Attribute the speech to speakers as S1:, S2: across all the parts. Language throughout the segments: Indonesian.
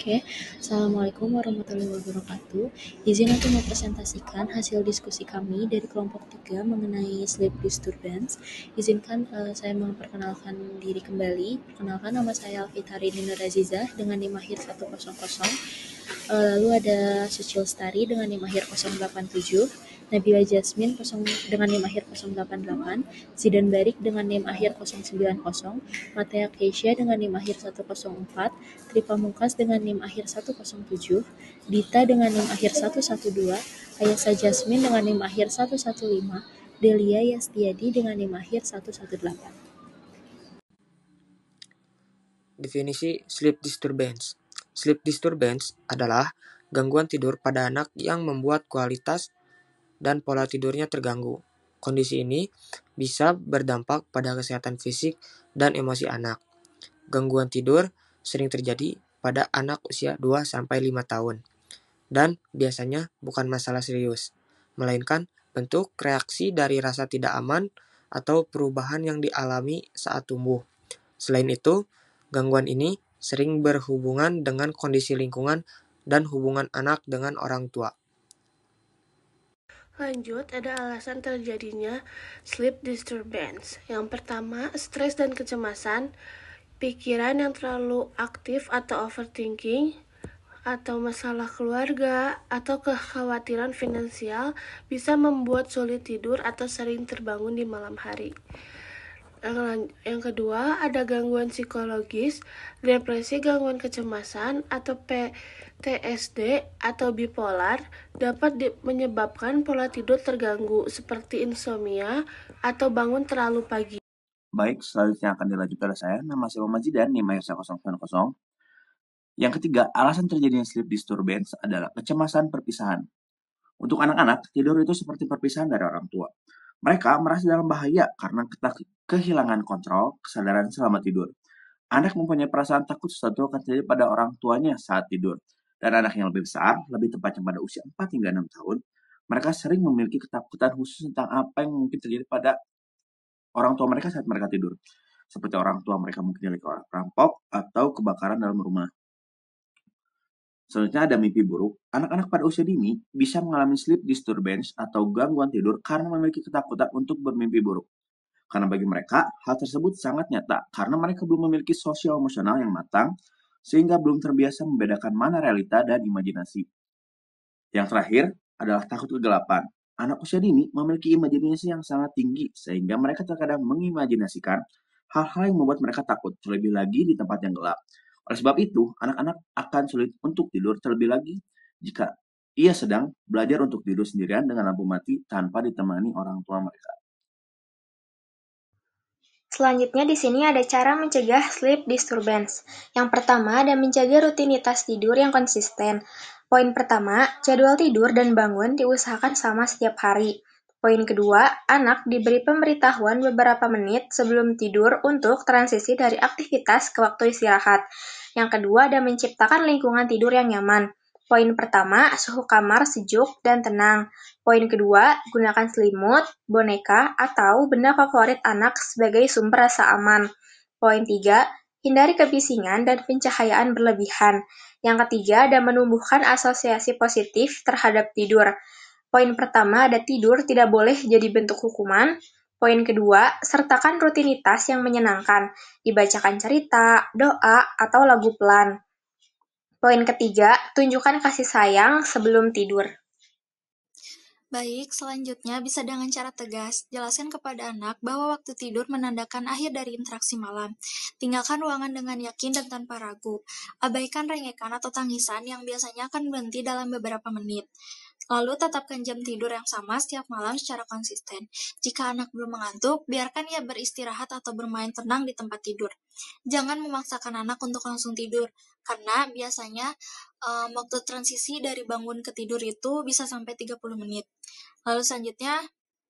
S1: Oke, Assalamualaikum warahmatullahi wabarakatuh. Izin untuk mempresentasikan hasil diskusi kami dari kelompok 3 mengenai sleep disturbance. Izinkan saya memperkenalkan diri kembali. Perkenalkan, nama saya Alfitari Nina Razizah dengan NIM akhir 100. Lalu ada Suci Lestari dengan NIM akhir 087, Nabila Jasmine dengan NIM akhir 088, Zidan Barik dengan NIM akhir 090, Matea Keisha dengan NIM akhir 104, Tripa Mungkas dengan NIM akhir 107, Dita dengan NIM akhir 112, Ayasa Jasmine dengan NIM akhir 115, Delia Yastiadi dengan NIM akhir 118.
S2: Definisi sleep disturbance. Sleep disturbance adalah gangguan tidur pada anak yang membuat kualitas dan pola tidurnya terganggu. Kondisi ini bisa berdampak pada kesehatan fisik dan emosi anak. Gangguan tidur sering terjadi pada anak usia 2-5 tahun dan biasanya bukan masalah serius, melainkan bentuk reaksi dari rasa tidak aman atau perubahan yang dialami saat tumbuh. Selain itu, gangguan ini sering berhubungan dengan kondisi lingkungan dan hubungan anak dengan orang tua.
S3: Lanjut, ada alasan terjadinya sleep disturbance. Yang pertama, stres dan kecemasan, pikiran yang terlalu aktif atau overthinking, atau masalah keluarga, atau kekhawatiran finansial bisa membuat sulit tidur atau sering terbangun di malam hari. Yang kedua, ada gangguan psikologis, depresi, gangguan kecemasan, atau PTSD atau bipolar dapat menyebabkan pola tidur terganggu seperti insomnia atau bangun terlalu pagi.
S4: Baik, selanjutnya akan dilanjutkan oleh saya. Nama saya Muhammad Zidan, NIM 090. Yang ketiga, alasan terjadinya sleep disturbance adalah kecemasan perpisahan. Untuk anak-anak, tidur itu seperti perpisahan dari orang tua. Mereka merasa dalam bahaya karena kehilangan kontrol, kesadaran selama tidur. Anak mempunyai perasaan takut sesuatu akan terjadi pada orang tuanya saat tidur. Dan anak yang lebih besar, lebih tepatnya pada usia 4 hingga 6 tahun, mereka sering memiliki ketakutan khusus tentang apa yang mungkin terjadi pada orang tua mereka saat mereka tidur. Seperti orang tua mereka mungkin milik orang perampok atau kebakaran dalam rumah. Selanjutnya ada mimpi buruk. Anak-anak pada usia dini bisa mengalami sleep disturbance atau gangguan tidur karena memiliki ketakutan untuk bermimpi buruk. Karena bagi mereka, hal tersebut sangat nyata karena mereka belum memiliki sosial emosional yang matang sehingga belum terbiasa membedakan mana realita dan imajinasi. Yang terakhir adalah takut kegelapan. Anak usia dini memiliki imajinasi yang sangat tinggi sehingga mereka terkadang mengimajinasikan hal-hal yang membuat mereka takut, terlebih lagi di tempat yang gelap. Oleh sebab itu, anak-anak akan sulit untuk tidur, terlebih lagi jika ia sedang belajar untuk tidur sendirian dengan lampu mati tanpa ditemani orang tua mereka.
S5: Selanjutnya di sini ada cara mencegah sleep disturbance. Yang pertama ada menjaga rutinitas tidur yang konsisten. Poin pertama, jadwal tidur dan bangun diusahakan sama setiap hari. Poin kedua, anak diberi pemberitahuan beberapa menit sebelum tidur untuk transisi dari aktivitas ke waktu istirahat. Yang kedua ada menciptakan lingkungan tidur yang nyaman. Poin pertama, suhu kamar sejuk dan tenang. Poin kedua, gunakan selimut, boneka, atau benda favorit anak sebagai sumber rasa aman. Poin tiga, hindari kebisingan dan pencahayaan berlebihan. Yang ketiga, ada menumbuhkan asosiasi positif terhadap tidur. Poin pertama, ada tidur tidak boleh jadi bentuk hukuman. Poin kedua, sertakan rutinitas yang menyenangkan, dibacakan cerita, doa, atau lagu pelan. Poin ketiga, tunjukkan kasih sayang sebelum tidur.
S6: Baik, selanjutnya bisa dengan cara tegas. Jelaskan kepada anak bahwa waktu tidur menandakan akhir dari interaksi malam. Tinggalkan ruangan dengan yakin dan tanpa ragu. Abaikan rengekan atau tangisan yang biasanya akan berhenti dalam beberapa menit. Lalu tetapkan jam tidur yang sama setiap malam secara konsisten. Jika anak belum mengantuk, biarkan ia beristirahat atau bermain tenang di tempat tidur. Jangan memaksakan anak untuk langsung tidur, karena biasanya waktu transisi dari bangun ke tidur itu bisa sampai 30 menit. Lalu selanjutnya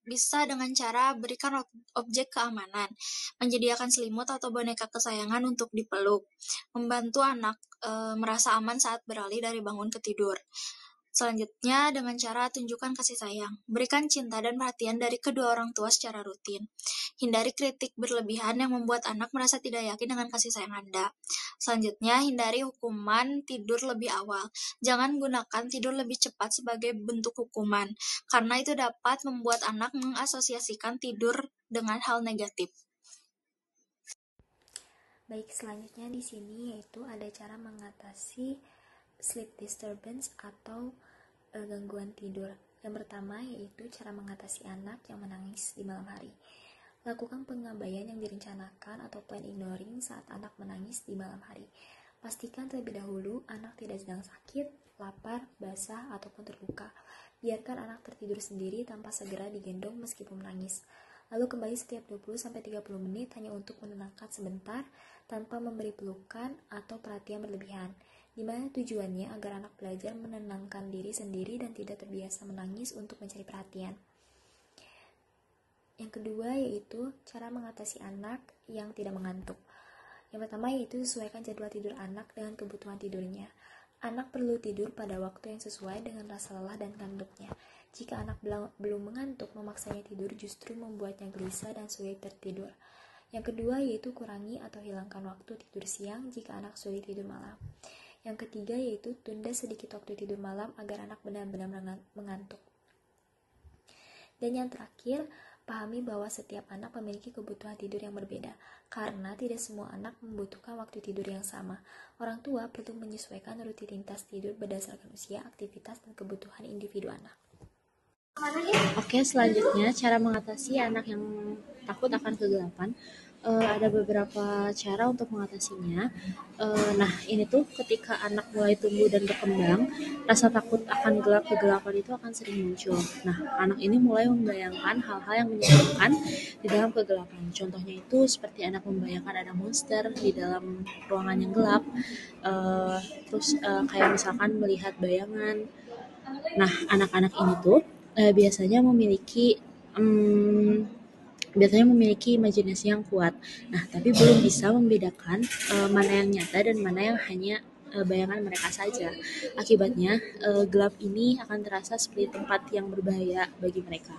S6: bisa dengan cara berikan objek keamanan, menyediakan selimut atau boneka kesayangan untuk dipeluk, membantu anak merasa aman saat beralih dari bangun ke tidur. Selanjutnya, dengan cara tunjukkan kasih sayang. Berikan cinta dan perhatian dari kedua orang tua secara rutin. Hindari kritik berlebihan yang membuat anak merasa tidak yakin dengan kasih sayang Anda. Selanjutnya, hindari hukuman tidur lebih awal. Jangan gunakan tidur lebih cepat sebagai bentuk hukuman, karena itu dapat membuat anak mengasosiasikan tidur dengan hal negatif.
S1: Baik, selanjutnya di sini yaitu ada cara mengatasi sleep disturbance atau gangguan tidur. Yang pertama yaitu cara mengatasi anak yang menangis di malam hari. Lakukan pengabaian yang direncanakan atau plan ignoring saat anak menangis di malam hari. Pastikan terlebih dahulu anak tidak sedang sakit, lapar, basah, ataupun terluka. Biarkan anak tertidur sendiri tanpa segera digendong meskipun menangis. Lalu kembali setiap 20-30 menit hanya untuk menenangkan sebentar tanpa memberi pelukan atau perhatian berlebihan, di mana tujuannya agar anak belajar menenangkan diri sendiri dan tidak terbiasa menangis untuk mencari perhatian. Yang kedua yaitu cara mengatasi anak yang tidak mengantuk. Yang pertama yaitu sesuaikan jadwal tidur anak dengan kebutuhan tidurnya. Anak perlu tidur pada waktu yang sesuai dengan rasa lelah dan kantuknya. Jika anak belum mengantuk, memaksanya tidur justru membuatnya gelisah dan sulit tertidur. Yang kedua yaitu kurangi atau hilangkan waktu tidur siang jika anak sulit tidur malam. Yang ketiga yaitu tunda sedikit waktu tidur malam agar anak benar-benar mengantuk. Dan yang terakhir, pahami bahwa setiap anak memiliki kebutuhan tidur yang berbeda, karena tidak semua anak membutuhkan waktu tidur yang sama. Orang tua perlu menyesuaikan rutinitas tidur berdasarkan usia, aktivitas, dan kebutuhan individu anak. Oke, selanjutnya cara mengatasi anak yang takut akan kegelapan. Ada beberapa cara untuk mengatasinya. Nah, ini tuh ketika anak mulai tumbuh dan berkembang, rasa takut akan kegelapan itu akan sering muncul. Nah, anak ini mulai membayangkan hal-hal yang menyeramkan di dalam kegelapan. Contohnya itu seperti anak membayangkan ada monster di dalam ruangan yang gelap. Terus kayak misalkan melihat bayangan. Nah, anak-anak ini tuh biasanya memiliki imajinasi yang kuat. Nah, tapi belum bisa membedakan mana yang nyata dan mana yang hanya bayangan mereka saja. Akibatnya, gelap ini akan terasa seperti tempat yang berbahaya bagi mereka.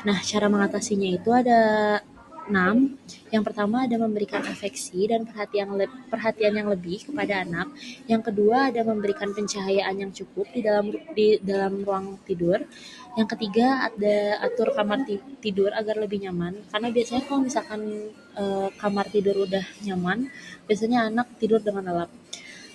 S1: Nah, cara mengatasinya itu ada 6. Yang pertama ada memberikan afeksi dan perhatian yang lebih kepada anak. Yang kedua ada memberikan pencahayaan yang cukup di dalam ruang tidur. Yang ketiga ada atur kamar tidur agar lebih nyaman. Karena biasanya kalau misalkan kamar tidur udah nyaman, biasanya anak tidur dengan lelap.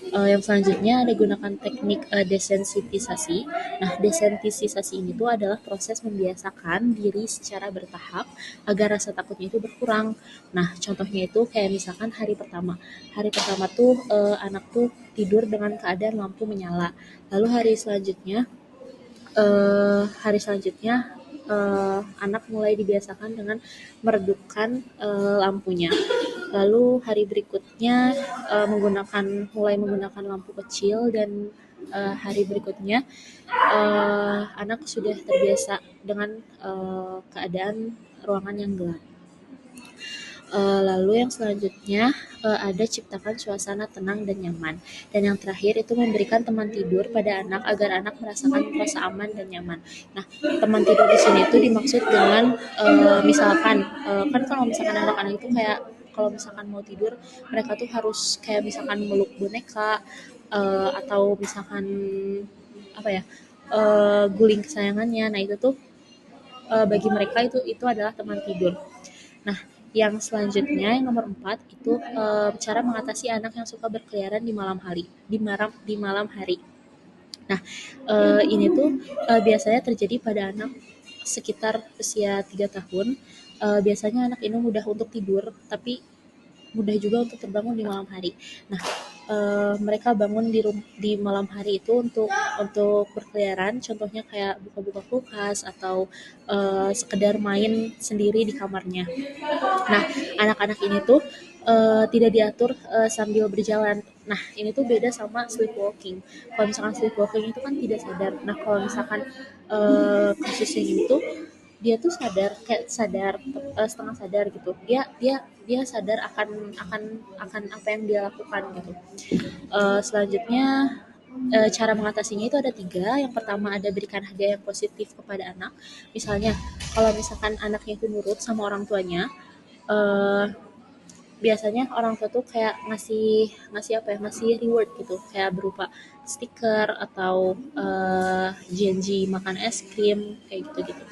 S1: Yang selanjutnya ada gunakan teknik desensitisasi. Nah, desensitisasi ini tuh adalah proses membiasakan diri secara bertahap agar rasa takutnya itu berkurang. Nah, contohnya itu kayak misalkan hari pertama. Hari pertama tuh anak tuh tidur dengan keadaan lampu menyala. Lalu hari selanjutnya anak mulai dibiasakan dengan meredupkan lampunya. Lalu hari berikutnya mulai menggunakan lampu kecil, dan hari berikutnya anak sudah terbiasa dengan keadaan ruangan yang gelap. Lalu yang selanjutnya ada ciptakan suasana tenang dan nyaman. Dan yang terakhir itu memberikan teman tidur pada anak agar anak merasakan rasa aman dan nyaman. Nah, teman tidur di sini itu dimaksud dengan misalkan kan kalau misalkan anak-anak itu kayak kalau misalkan mau tidur mereka tuh harus kayak misalkan meluk boneka atau misalkan guling kesayangannya. Nah, itu tuh bagi mereka itu adalah teman tidur. Nah, yang selanjutnya yang nomor 4 itu cara mengatasi anak yang suka berkeliaran di malam hari. Nah, ini tuh biasanya terjadi pada anak sekitar usia 3 tahun. Biasanya anak ini mudah untuk tidur, tapi mudah juga untuk terbangun di malam hari. Nah, mereka bangun di malam hari itu untuk berkeliaran, contohnya kayak buka-buka kulkas atau sekedar main sendiri di kamarnya. Nah, anak-anak ini tuh tidak diatur sambil berjalan. Nah, ini tuh beda sama sleepwalking. Kalau misalkan sleepwalking itu kan tidak sadar. Nah, kalau misalkan kasusnya ini tuh dia tuh sadar setengah sadar gitu. Dia sadar akan apa yang dia lakukan gitu. Selanjutnya Cara mengatasinya itu ada 3. Yang pertama ada berikan hadiah yang positif kepada anak. Misalnya, kalau misalkan anaknya itu nurut sama orang tuanya, biasanya orang tua tuh kayak ngasih ngasih apa ya, ngasih reward gitu, kayak berupa stiker atau janji makan es krim kayak gitu-gitu.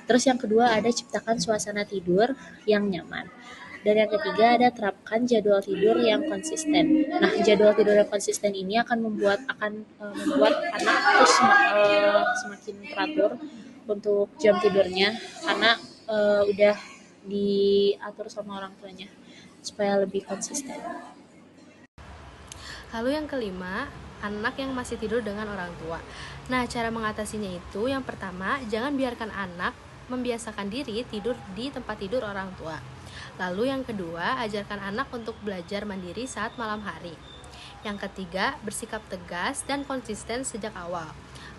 S1: Terus yang kedua ada ciptakan suasana tidur yang nyaman. Dan yang ketiga ada terapkan jadwal tidur yang konsisten. Nah, jadwal tidur yang konsisten ini akan membuat anak terus semakin teratur untuk jam tidurnya karena udah diatur sama orang tuanya supaya lebih konsisten.
S7: Lalu yang kelima, anak yang masih tidur dengan orang tua. Nah, cara mengatasinya itu yang pertama, jangan biarkan anak membiasakan diri tidur di tempat tidur orang tua. Lalu yang kedua, ajarkan anak untuk belajar mandiri saat malam hari. Yang ketiga, bersikap tegas dan konsisten sejak awal.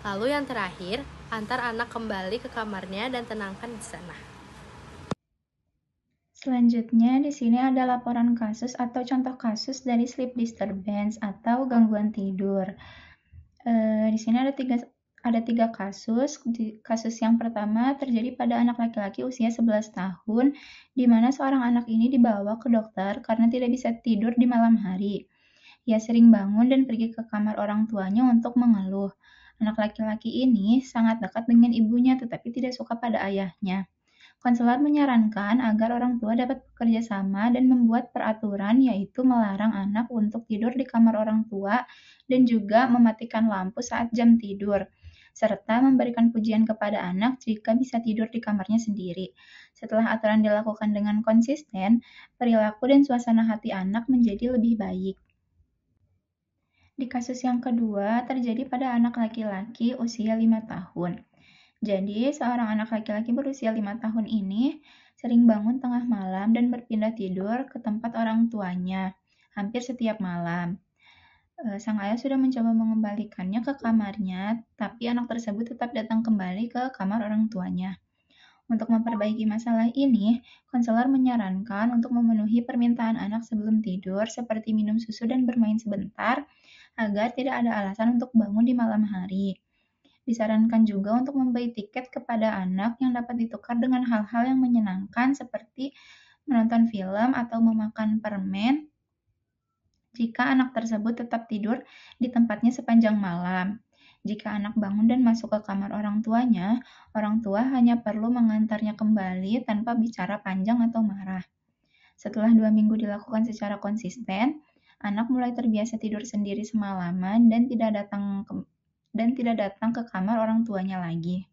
S7: Lalu yang terakhir, antar anak kembali ke kamarnya dan tenangkan di sana.
S5: Selanjutnya, di sini ada laporan kasus atau contoh kasus dari sleep disturbance atau gangguan tidur. Di sini ada tiga kasus. Kasus yang pertama terjadi pada anak laki-laki usia 11 tahun, di mana seorang anak ini dibawa ke dokter karena tidak bisa tidur di malam hari. Ia sering bangun dan pergi ke kamar orang tuanya untuk mengeluh. Anak laki-laki ini sangat dekat dengan ibunya tetapi tidak suka pada ayahnya. Konselor menyarankan agar orang tua dapat bekerja sama dan membuat peraturan, yaitu melarang anak untuk tidur di kamar orang tua dan juga mematikan lampu saat jam tidur, serta memberikan pujian kepada anak jika bisa tidur di kamarnya sendiri. Setelah aturan dilakukan dengan konsisten, perilaku dan suasana hati anak menjadi lebih baik. Di kasus yang kedua, terjadi pada anak laki-laki usia 5 tahun. Jadi, seorang anak laki-laki berusia 5 tahun ini sering bangun tengah malam dan berpindah tidur ke tempat orang tuanya hampir setiap malam. Sang ayah sudah mencoba mengembalikannya ke kamarnya, tapi anak tersebut tetap datang kembali ke kamar orang tuanya. Untuk memperbaiki masalah ini, konselor menyarankan untuk memenuhi permintaan anak sebelum tidur seperti minum susu dan bermain sebentar agar tidak ada alasan untuk bangun di malam hari. Disarankan juga untuk membeli tiket kepada anak yang dapat ditukar dengan hal-hal yang menyenangkan seperti menonton film atau memakan permen jika anak tersebut tetap tidur di tempatnya sepanjang malam. Jika anak bangun dan masuk ke kamar orang tuanya, orang tua hanya perlu mengantarnya kembali tanpa bicara panjang atau marah. Setelah 2 minggu dilakukan secara konsisten, anak mulai terbiasa tidur sendiri semalaman dan tidak datang ke kamar orang tuanya lagi.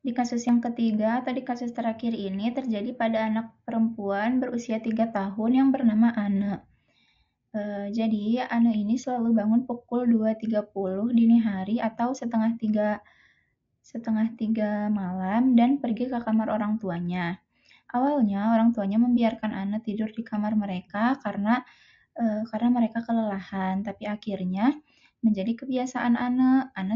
S5: Di kasus yang ketiga atau di kasus terakhir ini terjadi pada anak perempuan berusia 3 tahun yang bernama Anne. Jadi Anne ini selalu bangun pukul 2.30 dini hari atau setengah tiga malam dan pergi ke kamar orang tuanya. Awalnya orang tuanya membiarkan Anne tidur di kamar mereka karena mereka kelelahan, tapi akhirnya menjadi kebiasaan Anne. Anne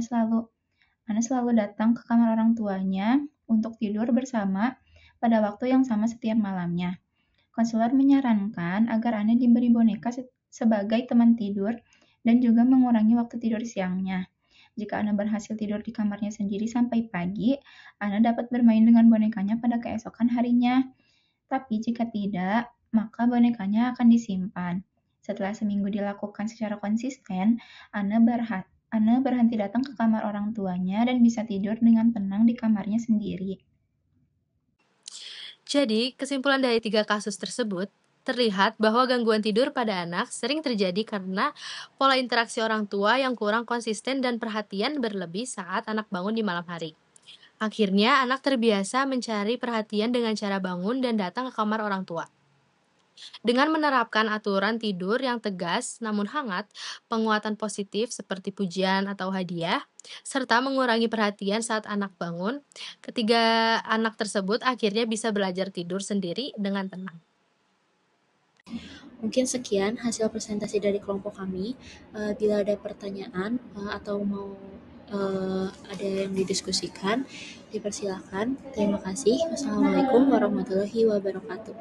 S5: selalu datang ke kamar orang tuanya untuk tidur bersama pada waktu yang sama setiap malamnya. Konselor menyarankan agar Anne diberi boneka sebagai teman tidur dan juga mengurangi waktu tidur siangnya. Jika Anne berhasil tidur di kamarnya sendiri sampai pagi, Anne dapat bermain dengan bonekanya pada keesokan harinya. Tapi jika tidak, maka bonekanya akan disimpan. Setelah seminggu dilakukan secara konsisten, Anne berhenti datang ke kamar orang tuanya dan bisa tidur dengan tenang di kamarnya sendiri.
S7: Jadi, kesimpulan dari 3 kasus tersebut, terlihat bahwa gangguan tidur pada anak sering terjadi karena pola interaksi orang tua yang kurang konsisten dan perhatian berlebih saat anak bangun di malam hari. Akhirnya, anak terbiasa mencari perhatian dengan cara bangun dan datang ke kamar orang tua. Dengan menerapkan aturan tidur yang tegas namun hangat, penguatan positif seperti pujian atau hadiah, serta mengurangi perhatian saat anak bangun, ketiga anak tersebut akhirnya bisa belajar tidur sendiri dengan tenang.
S1: Mungkin sekian hasil presentasi dari kelompok kami. Bila ada pertanyaan atau mau ada yang didiskusikan, dipersilakan. Terima kasih. Wassalamualaikum warahmatullahi wabarakatuh.